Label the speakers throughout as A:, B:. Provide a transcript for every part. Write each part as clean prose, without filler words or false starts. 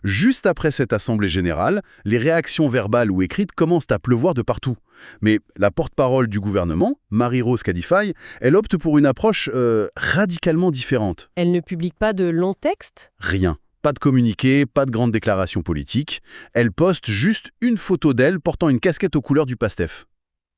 A: Juste après cette assemblée générale, les réactions verbales ou écrites commencent à pleuvoir de partout. Mais la porte-parole du gouvernement, Marie-Rose Cadifay, elle opte pour une approche radicalement différente.
B: Elle ne publie pas de longs textes?
A: Rien. Pas de communiqué, pas de grande déclaration politique. Elle poste juste une photo d'elle portant une casquette aux couleurs du PASTEF.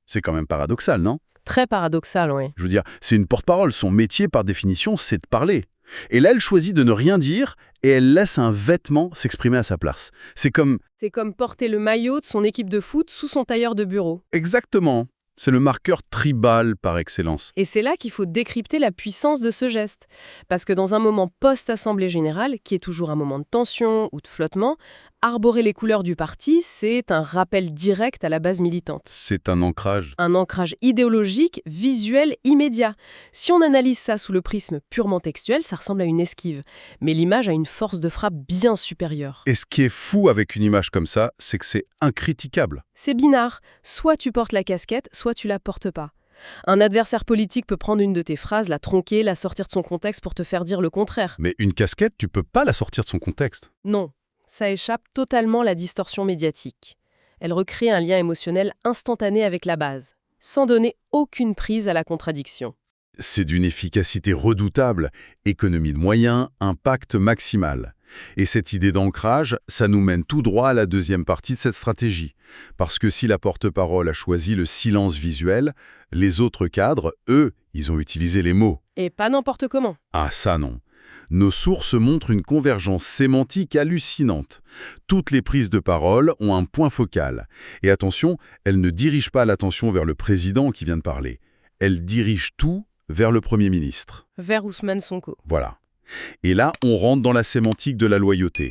A: C'est quand même paradoxal, non?
B: Très paradoxal, oui.
A: Je veux dire, c'est une porte-parole. Son métier, par définition, c'est de parler. Et là, elle choisit de ne rien dire et elle laisse un vêtement s'exprimer à sa place. C'est comme...
B: C'est comme porter le maillot de son équipe de foot sous son tailleur de bureau.
A: Exactement. C'est le marqueur tribal par excellence.
B: Et c'est là qu'il faut décrypter la puissance de ce geste. Parce que dans un moment post-assemblée générale, qui est toujours un moment de tension ou de flottement, arborer les couleurs du parti, c'est un rappel direct à la base militante.
A: C'est un ancrage.
B: Un ancrage idéologique, visuel, immédiat. Si on analyse ça sous le prisme purement textuel, ça ressemble à une esquive. Mais l'image a une force de frappe bien supérieure.
A: Et ce qui est fou avec une image comme ça, c'est que c'est incritiquable.
B: C'est binaire. Soit tu portes la casquette, soit tu la portes pas. Un adversaire politique peut prendre une de tes phrases, la tronquer, la sortir de son contexte pour te faire dire le contraire.
A: Mais une casquette, tu peux pas la sortir de son contexte.
B: Non, ça échappe totalement à la distorsion médiatique. Elle recrée un lien émotionnel instantané avec la base, sans donner aucune prise à la contradiction.
A: C'est d'une efficacité redoutable, économie de moyens, impact maximal. Et cette idée d'ancrage, ça nous mène tout droit à la deuxième partie de cette stratégie. Parce que si la porte-parole a choisi le silence visuel, les autres cadres, eux, ils ont utilisé les mots.
B: Et pas n'importe comment.
A: Ah ça non. Nos sources montrent une convergence sémantique hallucinante. Toutes les prises de parole ont un point focal. Et attention, elles ne dirigent pas l'attention vers le président qui vient de parler. Elles dirigent tout vers le Premier ministre.
B: Vers Ousmane Sonko.
A: Voilà. Et là, on rentre dans la sémantique de la loyauté.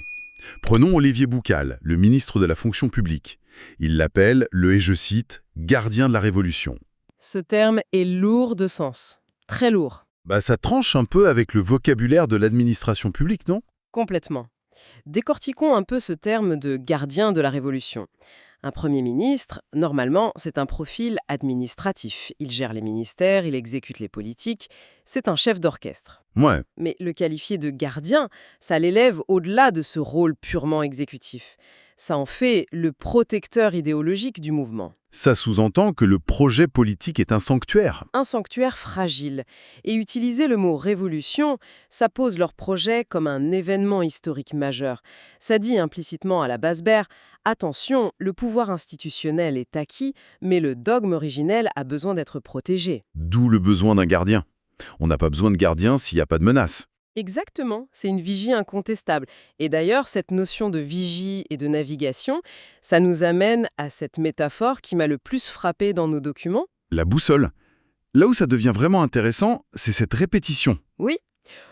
A: Prenons Olivier Boucal, le ministre de la fonction publique. Il l'appelle le, et je cite, « gardien de la Révolution ».
B: Ce terme est lourd de sens. Très lourd.
A: Ça tranche un peu avec le vocabulaire de l'administration publique, non?
B: Complètement. Décortiquons un peu ce terme de gardien de la Révolution. Un Premier ministre, normalement, c'est un profil administratif. Il gère les ministères, il exécute les politiques. C'est un chef d'orchestre.
A: Ouais.
B: Mais le qualifier de gardien, ça l'élève au-delà de ce rôle purement exécutif. Ça en fait le protecteur idéologique du mouvement.
A: Ça sous-entend que le projet politique est un sanctuaire.
B: Un sanctuaire fragile. Et utiliser le mot « révolution », ça pose leur projet comme un événement historique majeur. Ça dit implicitement à la Basse-Berre « Attention, le pouvoir institutionnel est acquis, mais le dogme originel a besoin d'être protégé. »
A: D'où le besoin d'un gardien. On n'a pas besoin de gardien s'il n'y a pas de menace.
B: Exactement, c'est une vigie incontestable. Et d'ailleurs, cette notion de vigie et de navigation, ça nous amène à cette métaphore qui m'a le plus frappé dans nos documents.
A: La boussole. Là où ça devient vraiment intéressant, c'est cette répétition.
B: Oui,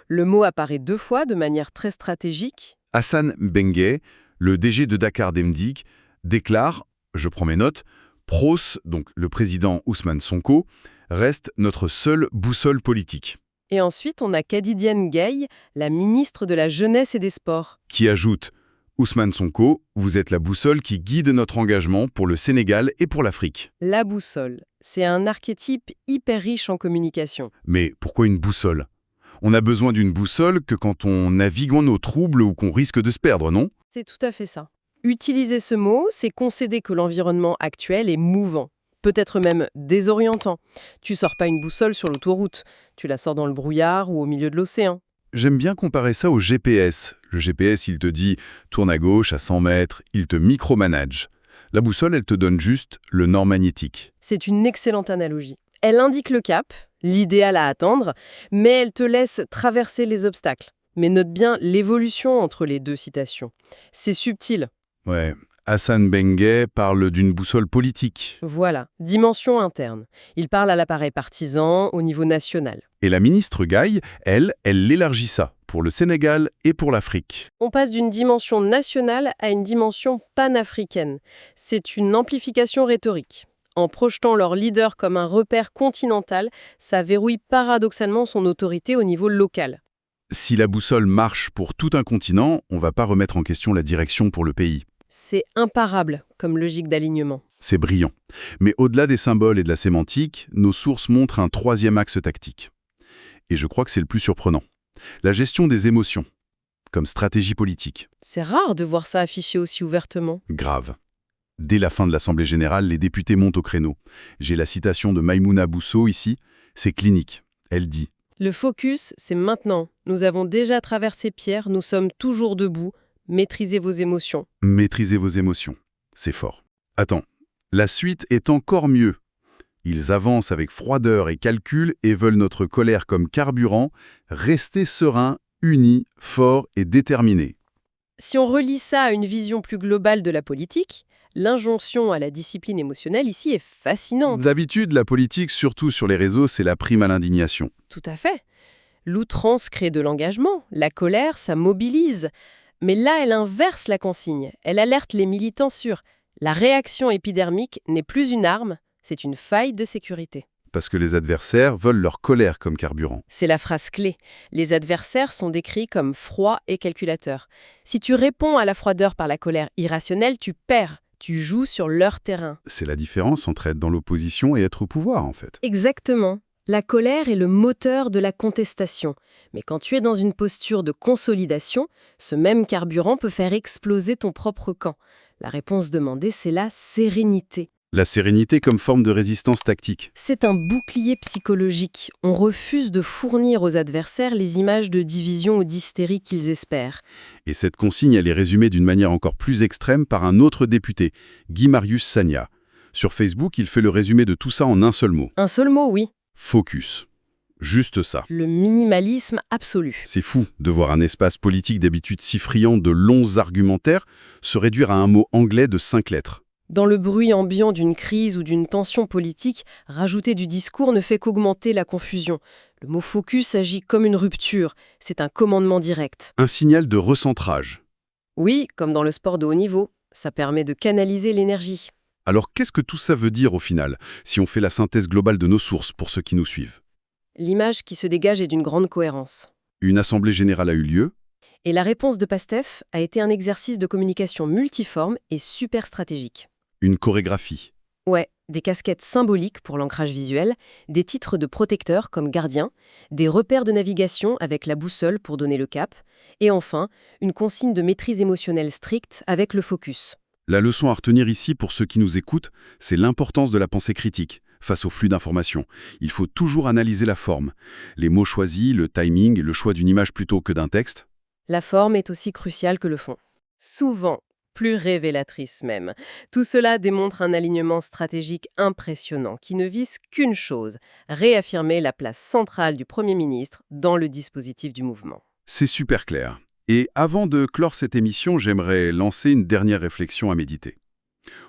B: le mot apparaît 2 fois de manière très stratégique.
A: Hassan Bengué, le DG de Dakar Demdik, déclare, je prends mes notes, Pros, donc le président Ousmane Sonko, reste notre seule boussole politique.
B: Et ensuite, on a Khadidiane Gaye, la ministre de la Jeunesse et des Sports.
A: Qui ajoute « Ousmane Sonko, vous êtes la boussole qui guide notre engagement pour le Sénégal et pour l'Afrique. »
B: La boussole, c'est un archétype hyper riche en communication.
A: Mais pourquoi une boussole? On a besoin d'une boussole que quand on navigue en eau trouble ou qu'on risque de se perdre, non?
B: C'est tout à fait ça. Utiliser ce mot, c'est concéder que l'environnement actuel est mouvant. Peut-être même désorientant. Tu sors pas une boussole sur l'autoroute, tu la sors dans le brouillard ou au milieu de l'océan.
A: J'aime bien comparer ça au GPS. Le GPS, il te dit « tourne à gauche à 100 mètres », il te micromanage. La boussole, elle te donne juste le nord magnétique.
B: C'est une excellente analogie. Elle indique le cap, l'idéal à attendre, mais elle te laisse traverser les obstacles. Mais note bien l'évolution entre les 2 citations. C'est subtil.
A: Ouais. Hassan Bengué parle d'une boussole politique.
B: Voilà, dimension interne. Il parle à l'appareil partisan au niveau national.
A: Et la ministre Gaye, elle élargit ça, pour le Sénégal et pour l'Afrique.
B: On passe d'une dimension nationale à une dimension panafricaine. C'est une amplification rhétorique. En projetant leur leader comme un repère continental, ça verrouille paradoxalement son autorité au niveau local.
A: Si la boussole marche pour tout un continent, on ne va pas remettre en question la direction pour le pays.
B: C'est imparable comme logique d'alignement.
A: C'est brillant. Mais au-delà des symboles et de la sémantique, nos sources montrent un 3e axe tactique. Et je crois que c'est le plus surprenant. La gestion des émotions. comme stratégie politique.
B: C'est rare de voir ça affiché aussi ouvertement.
A: Grave. Dès la fin de l'Assemblée générale, les députés montent au créneau. J'ai la citation de Maïmouna Bousso ici. C'est clinique. Elle dit
B: Le focus, c'est maintenant. Nous avons déjà traversé Pierre, nous sommes toujours debout. Maîtrisez vos émotions.
A: « Maîtrisez vos émotions ». C'est fort. Attends, la suite est encore mieux. Ils avancent avec froideur et calcul et veulent notre colère comme carburant, rester sereins, unis, forts et déterminés.
B: Si on relie ça à une vision plus globale de la politique, l'injonction à la discipline émotionnelle ici est fascinante.
A: D'habitude, la politique, surtout sur les réseaux, c'est la prime à l'indignation.
B: Tout à fait. L'outrance crée de l'engagement, la colère, ça mobilise. Mais là, elle inverse la consigne. Elle alerte les militants sur la réaction épidermique n'est plus une arme, c'est une faille de sécurité.
A: Parce que les adversaires veulent leur colère comme carburant.
B: C'est la phrase clé. Les adversaires sont décrits comme froids et calculateurs. Si tu réponds à la froideur par la colère irrationnelle, tu perds. Tu joues sur leur terrain.
A: C'est la différence entre être dans l'opposition et être au pouvoir, en fait.
B: Exactement. La colère est le moteur de la contestation. Mais quand tu es dans une posture de consolidation, ce même carburant peut faire exploser ton propre camp. La réponse demandée, c'est la sérénité.
A: La sérénité comme forme de résistance tactique.
B: C'est un bouclier psychologique. On refuse de fournir aux adversaires les images de division ou d'hystérie qu'ils espèrent.
A: Et cette consigne, elle est résumée d'une manière encore plus extrême par un autre député, Guy Marius Sagna. Sur Facebook, il fait le résumé de tout ça en un seul mot.
B: Un seul mot, oui.
A: Focus. Juste ça.
B: Le minimalisme absolu.
A: C'est fou de voir un espace politique d'habitude si friand de longs argumentaires se réduire à un mot anglais de 5 lettres.
B: Dans le bruit ambiant d'une crise ou d'une tension politique, rajouter du discours ne fait qu'augmenter la confusion. Le mot focus agit comme une rupture. C'est un commandement direct.
A: Un signal de recentrage.
B: Oui, comme dans le sport de haut niveau. Ça permet de canaliser l'énergie.
A: Alors qu'est-ce que tout ça veut dire au final, si on fait la synthèse globale de nos sources pour ceux qui nous suivent?
B: L'image qui se dégage est d'une grande cohérence.
A: Une assemblée générale a eu lieu.
B: Et la réponse de PASTEF a été un exercice de communication multiforme et super stratégique.
A: Une chorégraphie.
B: Ouais, des casquettes symboliques pour l'ancrage visuel, des titres de protecteurs comme gardien, des repères de navigation avec la boussole pour donner le cap, et enfin, une consigne de maîtrise émotionnelle stricte avec le focus.
A: La leçon à retenir ici pour ceux qui nous écoutent, c'est l'importance de la pensée critique face au flux d'informations. Il faut toujours analyser la forme, les mots choisis, le timing, le choix d'une image plutôt que d'un texte.
B: La forme est aussi cruciale que le fond. Souvent, plus révélatrice même. Tout cela démontre un alignement stratégique impressionnant qui ne vise qu'une chose, réaffirmer la place centrale du Premier ministre dans le dispositif du mouvement.
A: C'est super clair. Et avant de clore cette émission, j'aimerais lancer une dernière réflexion à méditer.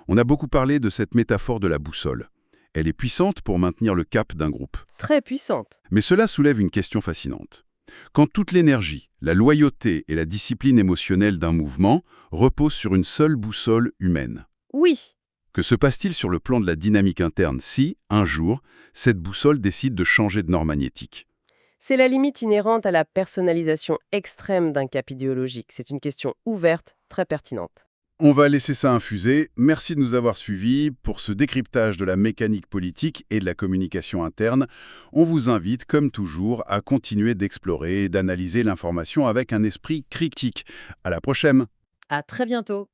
A: On a beaucoup parlé de cette métaphore de la boussole. Elle est puissante pour maintenir le cap d'un groupe.
B: Très puissante.
A: Mais cela soulève une question fascinante. Quand toute l'énergie, la loyauté et la discipline émotionnelle d'un mouvement reposent sur une seule boussole humaine,
B: Oui.
A: que se passe-t-il sur le plan de la dynamique interne si, un jour, cette boussole décide de changer de norme magnétique?
B: C'est la limite inhérente à la personnalisation extrême d'un cap idéologique. C'est une question ouverte, très pertinente.
A: On va laisser ça infuser. Merci de nous avoir suivis pour ce décryptage de la mécanique politique et de la communication interne. On vous invite, comme toujours, à continuer d'explorer et d'analyser l'information avec un esprit critique. À la prochaine!
B: À très bientôt.